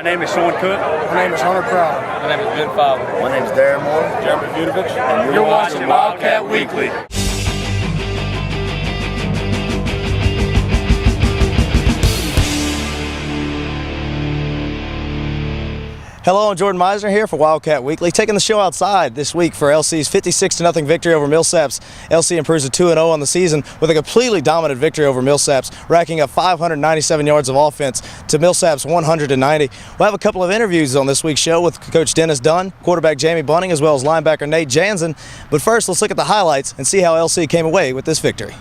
My name is Sean Cook. My name is Hunter Crowder. My name is Ben Fowler. My name is Darren Moore. Jeremy Budovich. And you're watching Wildcat Weekly. Hello, I'm Jordan Meisner here for Wildcat Weekly, taking the show outside this week for LC's 56-0 victory over Millsaps. LC improves to 2-0 on the season with a completely dominant victory over Millsaps, racking up 597 yards of offense to Millsaps 190. We'll have a couple of interviews on this week's show with Coach Dennis Dunn, quarterback Jamie Bunting, as well as linebacker Nate Janzen. But first, let's look at the highlights and see how LC came away with this victory.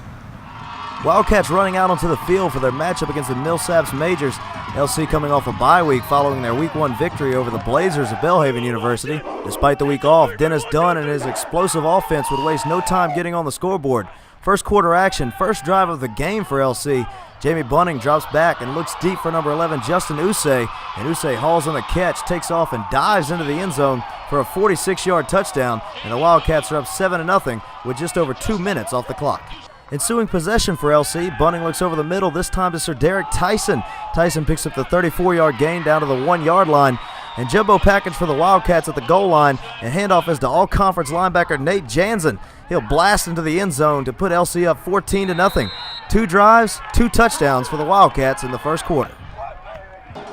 Wildcats running out onto the field for their matchup against the Millsaps Majors. LC coming off a bye week following their Week 1 victory over the Blazers of Belhaven University. Despite the week off, Dennis Dunn and his explosive offense would waste no time getting on the scoreboard. First quarter action, first drive of the game for LC. Jamie Bunting drops back and looks deep for number 11, Justin Usay. And Usay hauls on the catch, takes off and dives into the end zone for a 46-yard touchdown. And the Wildcats are up 7-0 with just over 2 minutes off the clock. Ensuing possession for LC, Bunting looks over the middle, this time to Sir Derek Tyson. Tyson picks up the 34-yard gain down to the 1-yard line. And jumbo package for the Wildcats at the goal line, and handoff is to all-conference linebacker Nate Janzen. He'll blast into the end zone to put LC up 14-0. 2 drives, 2 touchdowns for the Wildcats in the first quarter.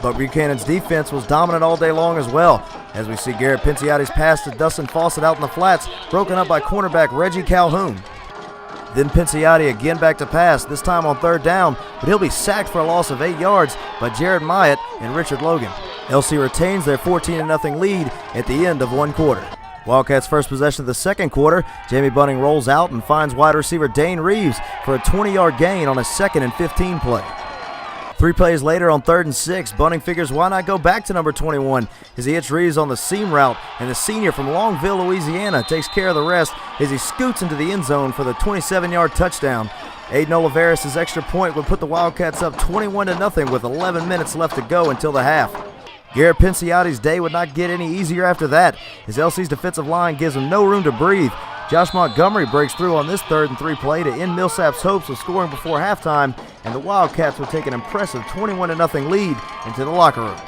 But Buchanan's defense was dominant all day long as well, as we see Garrett Pinciotti's pass to Dustin Fawcett out in the flats, broken up by cornerback Reggie Calhoun. Then Pinciotti again back to pass, this time on third down, but he'll be sacked for a loss of 8 yards by Jared Myatt and Richard Logan. LC retains their 14-0 lead at the end of one quarter. Wildcats' first possession of the second quarter, Jamie Bunting rolls out and finds wide receiver Dane Reeves for a 20-yard gain on a 2nd and 15 play. 3 plays later on 3rd and 6, Bunting figures why not go back to number 21 as he hits Reeves on the seam route, and the senior from Longville, Louisiana takes care of the rest as he scoots into the end zone for the 27-yard touchdown. Aiden Oliveris' extra point would put the Wildcats up 21-0 with 11 minutes left to go until the half. Garrett Pinciotti's day would not get any easier after that, as LC's defensive line gives him no room to breathe. Josh Montgomery breaks through on this 3rd and 3 play to end Millsaps' hopes of scoring before halftime, and the Wildcats would take an impressive 21-0 lead into the locker room.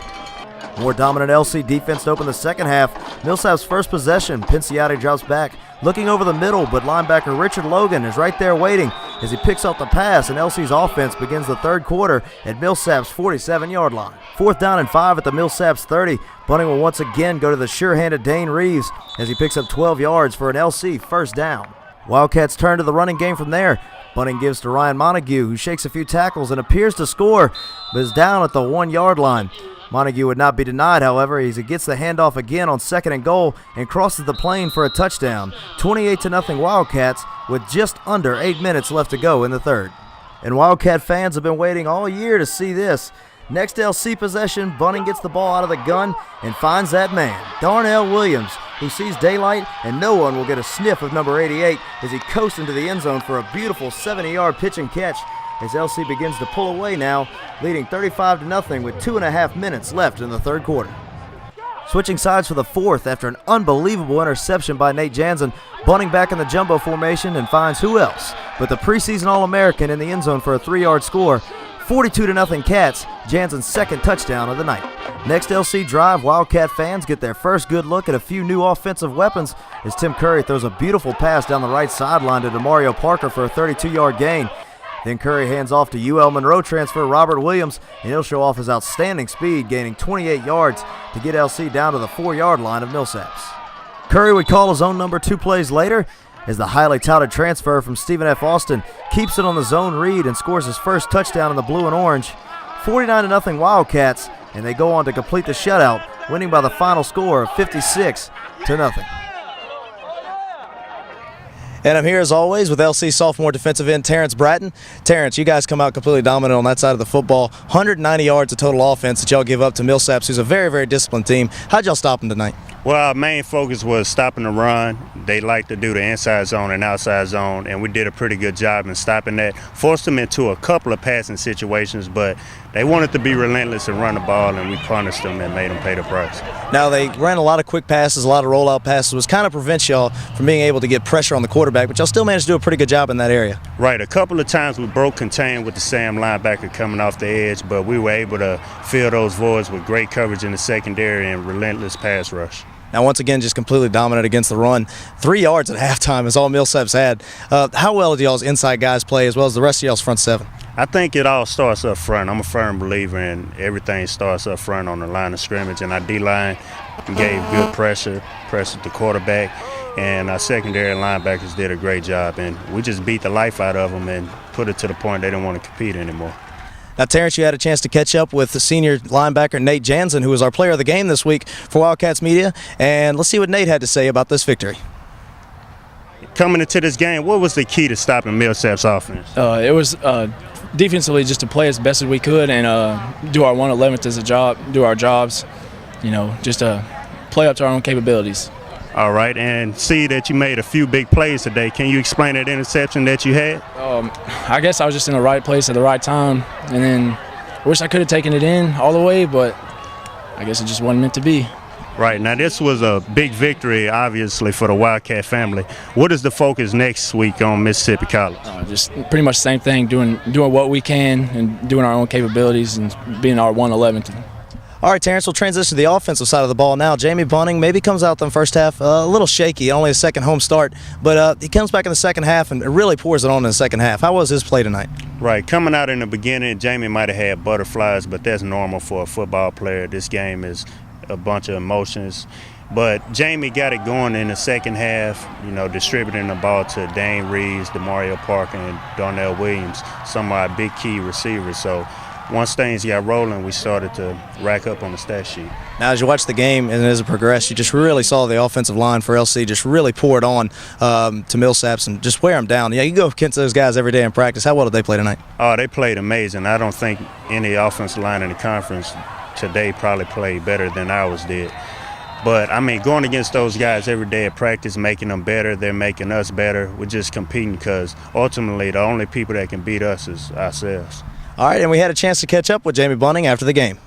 More dominant LC defense to open the second half. Millsaps' first possession, Pinciotti drops back, looking over the middle, but linebacker Richard Logan is right there waiting as he picks up the pass, and LC's offense begins the third quarter at Millsaps' 47-yard line. 4th down and 5 at the Millsaps 30. Bunting will once again go to the sure-handed Dane Reeves as he picks up 12 yards for an LC first down. Wildcats turn to the running game from there. Bunting gives to Ryan Montague, who shakes a few tackles and appears to score, but is down at the 1-yard line. Montague would not be denied, however, as he gets the handoff again on 2nd and goal and crosses the plane for a touchdown. 28-0 Wildcats with just under 8 minutes left to go in the third. And Wildcat fans have been waiting all year to see this. Next LC possession, Bunting gets the ball out of the gun and finds that man, Darnell Williams, who sees daylight, and no one will get a sniff of number 88 as he coasts into the end zone for a beautiful 70-yard pitch and catch, as LC begins to pull away now, leading 35-0 with 2.5 minutes left in the third quarter. Switching sides for the fourth after an unbelievable interception by Nate Janzen, Bunting back in the jumbo formation and finds who else but the preseason All-American in the end zone for a 3-yard score. 42-0 Cats, Janzen's second touchdown of the night. Next LC drive, Wildcat fans get their first good look at a few new offensive weapons as Tim Curry throws a beautiful pass down the right sideline to DeMario Parker for a 32-yard gain. Then Curry hands off to UL Monroe transfer Robert Williams, and he'll show off his outstanding speed, gaining 28 yards to get LC down to the 4-yard line of Millsaps. Curry would call his own number 2 plays later as the highly touted transfer from Stephen F. Austin keeps it on the zone read and scores his first touchdown in the blue and orange. 49-0 Wildcats, and they go on to complete the shutout, winning by the final score of 56-0. And I'm here as always with LC sophomore defensive end Terrance Bratten. Terrance, you guys come out completely dominant on that side of the football. 190 yards of total offense that y'all give up to Millsaps, who's a very, very disciplined team. How'd y'all stop them tonight? Well, our main focus was stopping the run. They like to do the inside zone and outside zone, and we did a pretty good job in stopping that. Forced them into a couple of passing situations, but they wanted to be relentless and run the ball, and we punished them and made them pay the price. Now, they ran a lot of quick passes, a lot of rollout passes, which kind of prevents y'all from being able to get pressure on the quarterback, but y'all still managed to do a pretty good job in that area. Right. A couple of times we broke contain with the Sam linebacker coming off the edge, but we were able to fill those voids with great coverage in the secondary and relentless pass rush. Now, once again, just completely dominant against the run. 3 yards at halftime is all Millsaps had. How well do y'all's inside guys play as well as the rest of y'all's front seven? I think it all starts up front. I'm a firm believer in everything starts up front on the line of scrimmage, and our D-line gave good pressure, pressured the quarterback, and our secondary linebackers did a great job, and we just beat the life out of them and put it to the point they didn't want to compete anymore. Now, Terrance, you had a chance to catch up with the senior linebacker Nate Janzen, who was our player of the game this week for Wildcats Media, and let's see what Nate had to say about this victory. Coming into this game, what was the key to stopping Millsaps' offense? It was defensively just to play as best as we could and do our 1/11th as a job, do our jobs, just play up to our own capabilities. All right, and see that you made a few big plays today. Can you explain that interception that you had? I guess I was just in the right place at the right time, and then I wish I could have taken it in all the way, but I guess it just wasn't meant to be. Right, now this was a big victory, obviously, for the Wildcat family. What is the focus next week on Mississippi College? Just pretty much the same thing, doing what we can and doing our own capabilities and being our 1/11th. All right, Terrance, we'll transition to the offensive side of the ball now. Jamie Bunting maybe comes out in the first half a little shaky, only a second home start, but he comes back in the second half and really pours it on in the second half. How was his play tonight? Right, coming out in the beginning, Jamie might have had butterflies, but that's normal for a football player. This game is a bunch of emotions. But Jamie got it going in the second half, distributing the ball to Dane Reeves, DeMario Parker, and Darnell Williams, some of our big key receivers. So once things got rolling, we started to rack up on the stat sheet. Now, as you watch the game and as it progressed, you just really saw the offensive line for LC just really pour it on to Millsaps and just wear them down. Yeah, you go against those guys every day in practice. How well did they play tonight? Oh, they played amazing. I don't think any offensive line in the conference today probably played better than ours did. But, going against those guys every day at practice, making them better, they're making us better. We're just competing because ultimately the only people that can beat us is ourselves. All right, and we had a chance to catch up with Jamie Bunting after the game.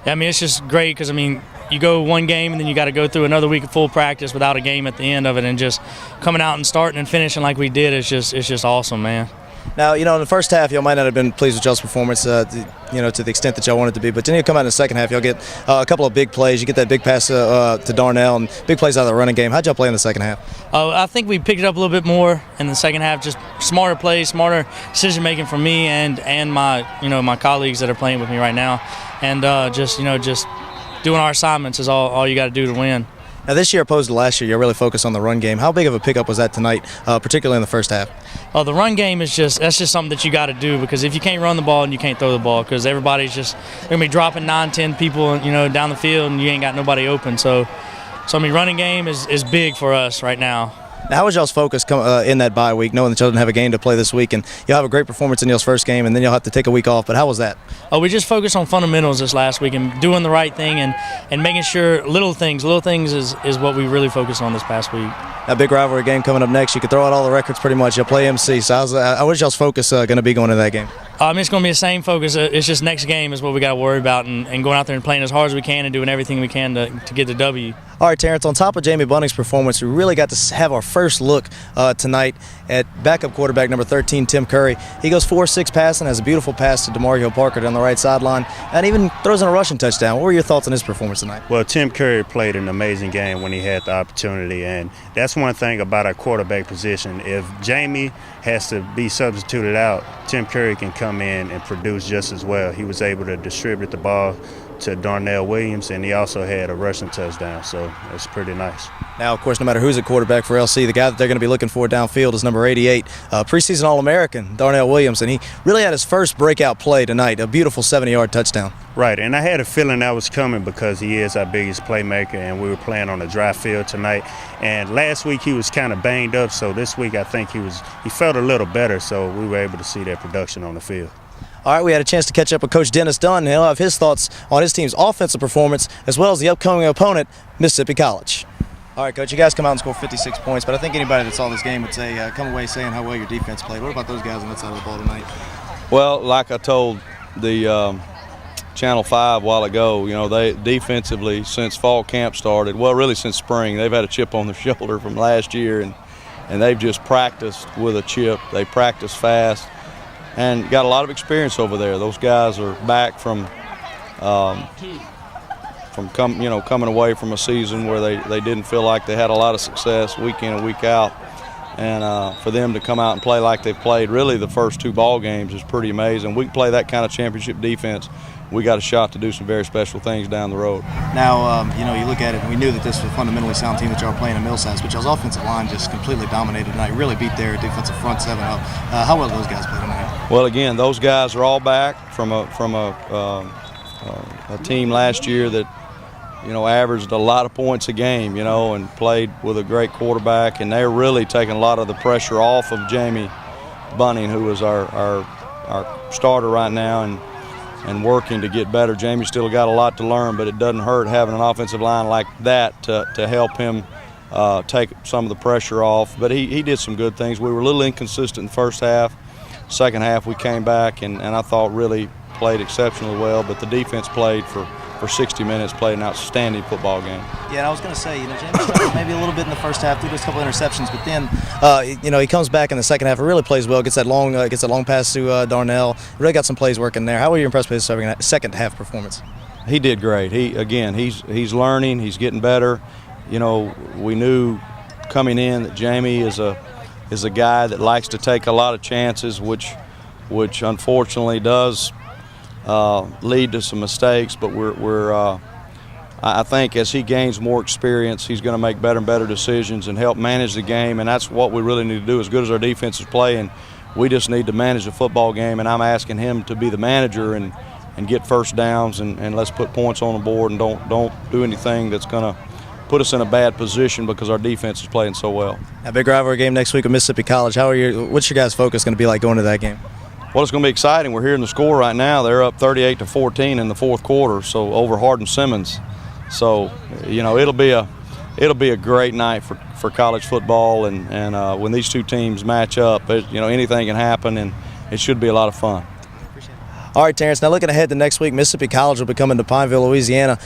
Yeah, it's just great because, you go one game and then you got to go through another week of full practice without a game at the end of it, and just coming out and starting and finishing like we did it's just awesome, man. Now, in the first half, y'all might not have been pleased with y'all's performance, to the extent that y'all wanted to be. But then you come out in the second half, y'all get a couple of big plays. You get that big pass to Darnell and big plays out of the running game. How'd y'all play in the second half? I think we picked it up a little bit more in the second half. Just smarter plays, smarter decision making from me and my my colleagues that are playing with me right now, and just doing our assignments is all you got to do to win. Now, this year opposed to last year, you really focused on the run game. How big of a pickup was that tonight, particularly in the first half? The run game is that's just something that you got to do, because if you can't run the ball, and you can't throw the ball, because everybody's just going to be dropping 9-10 people down the field, and you ain't got nobody open. So running game is big for us right now. Now, how was y'all's focus in that bye week, knowing that y'all didn't have a game to play this week, and you'll have a great performance in y'all's first game, and then you'll have to take a week off, but how was that? We just focused on fundamentals this last week and doing the right thing and making sure little things is what we really focused on this past week. That big rivalry game coming up next, you can throw out all the records pretty much. You'll play MC, so how was y'all's focus going to be going into that game? It's going to be the same focus. It's just next game is what we got to worry about, and going out there and playing as hard as we can and doing everything we can to get the W. All right, Terrance, on top of Jamie Bunting's performance, we really got to have our first look tonight at backup quarterback number 13, Tim Curry. He goes 4-6 passing, has a beautiful pass to DeMario Parker down the right sideline, and even throws in a rushing touchdown. What were your thoughts on his performance tonight? Well, Tim Curry played an amazing game when he had the opportunity, and that's one thing about our quarterback position. If Jamie has to be substituted out, Tim Curry can come in and produce just as well. He was able to distribute the ball to Darnell Williams, and he also had a rushing touchdown, so that's pretty nice. Now, of course, no matter who's at quarterback for LC, the guy that they're going to be looking for downfield is number 88, preseason All-American, Darnell Williams, and he really had his first breakout play tonight, a beautiful 70-yard touchdown. Right, and I had a feeling that was coming because he is our biggest playmaker, and we were playing on a dry field tonight. And last week he was kind of banged up, so this week I think he felt a little better, so we were able to see that production on the field. All right, we had a chance to catch up with Coach Dennis Dunn. He'll have his thoughts on his team's offensive performance as well as the upcoming opponent, Mississippi College. All right, Coach, you guys come out and score 56 points, but I think anybody that saw this game would say, come away saying how well your defense played. What about those guys on that side of the ball tonight? Well, like I told the Channel 5 a while ago, you know, they defensively since fall camp started, well, really since spring, they've had a chip on their shoulder from last year, and they've just practiced with a chip. They practice fast and got a lot of experience over there. Those guys are back from coming away from a season where they didn't feel like they had a lot of success week in and week out. And for them to come out and play like they've played really the first 2 ball games is pretty amazing. We play that kind of championship defense, we got a shot to do some very special things down the road. Now, you look at it, and we knew that this was a fundamentally sound team that y'all were playing in Millsaps, but y'all's offensive line just completely dominated tonight, really beat their defensive front 7 up. How well those guys played tonight? Well, again, those guys are all back from a team last year that, you know, averaged a lot of points a game, you know, and played with a great quarterback, and they're really taking a lot of the pressure off of Jamie Bunting, who is our starter right now, and working to get better. Jamie's still got a lot to learn, but it doesn't hurt having an offensive line like that to help him take some of the pressure off. But he did some good things. We were a little inconsistent in the first half. Second half we came back and I thought really played exceptionally well, but the defense played for 60 minutes, played an outstanding football game. Yeah, and I was going to say, Jamie struggled maybe a little bit in the first half, threw just a couple interceptions, but then, he comes back in the second half and really plays well, gets that long pass to Darnell, really got some plays working there. How were you impressed with his second half performance? He did great. He's learning, he's getting better. You know, we knew coming in that Jamie is a guy that likes to take a lot of chances, which unfortunately does lead to some mistakes, but I think as he gains more experience, he's going to make better and better decisions and help manage the game, and that's what we really need to do. As good as our defense is playing, we just need to manage the football game, and I'm asking him to be the manager and get first downs and let's put points on the board and don't do anything that's going to put us in a bad position because our defense is playing so well. A big rivalry game next week with Mississippi College. What's your guys' focus going to be like going into that game? Well, it's going to be exciting. We're hearing the score right now. They're up 38-14 in the fourth quarter, so over Hardin-Simmons. So, you know, it'll be a great night for college football, and when these two teams match up, anything can happen, and it should be a lot of fun. All right, Terrance, now looking ahead to next week, Mississippi College will be coming to Pineville, Louisiana.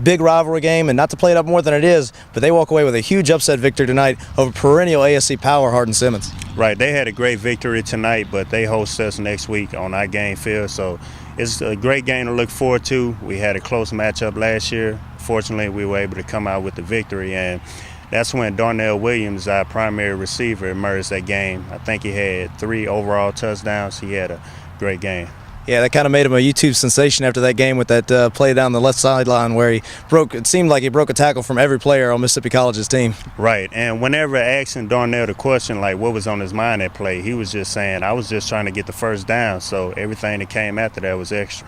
Big rivalry game, and not to play it up more than it is, but they walk away with a huge upset victory tonight over perennial ASC power Hardin-Simmons. Right, they had a great victory tonight, but they host us next week on our game field, so it's a great game to look forward to. We had a close matchup last year. Fortunately, we were able to come out with the victory, and that's when Darnell Williams, our primary receiver, emerged that game. I think he had 3 overall touchdowns. He had a great game. Yeah, that kind of made him a YouTube sensation after that game with that play down the left sideline where it seemed like he broke a tackle from every player on Mississippi College's team. Right, and whenever asking Darnell the question, like what was on his mind that play, he was just saying, I was just trying to get the first down, so everything that came after that was extra.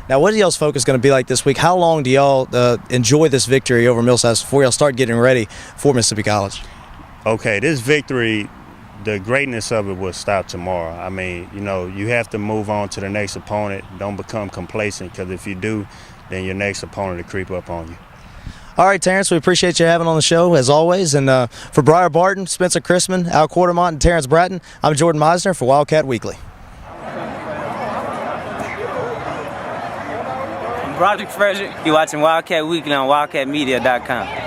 Now, what is y'all's focus going to be like this week? How long do y'all enjoy this victory over Millsaps before y'all start getting ready for Mississippi College? Okay, this victory, the greatness of it will stop tomorrow. I mean, you have to move on to the next opponent. Don't become complacent, because if you do, then your next opponent will creep up on you. All right, Terrance, we appreciate you having on the show, as always. And for Briar Barton, Spencer Chrisman, Al Quartermont, and Terrance Bratten, I'm Jordan Meisner for Wildcat Weekly. I'm Broderick Frederick. You're watching Wildcat Weekly on wildcatmedia.com.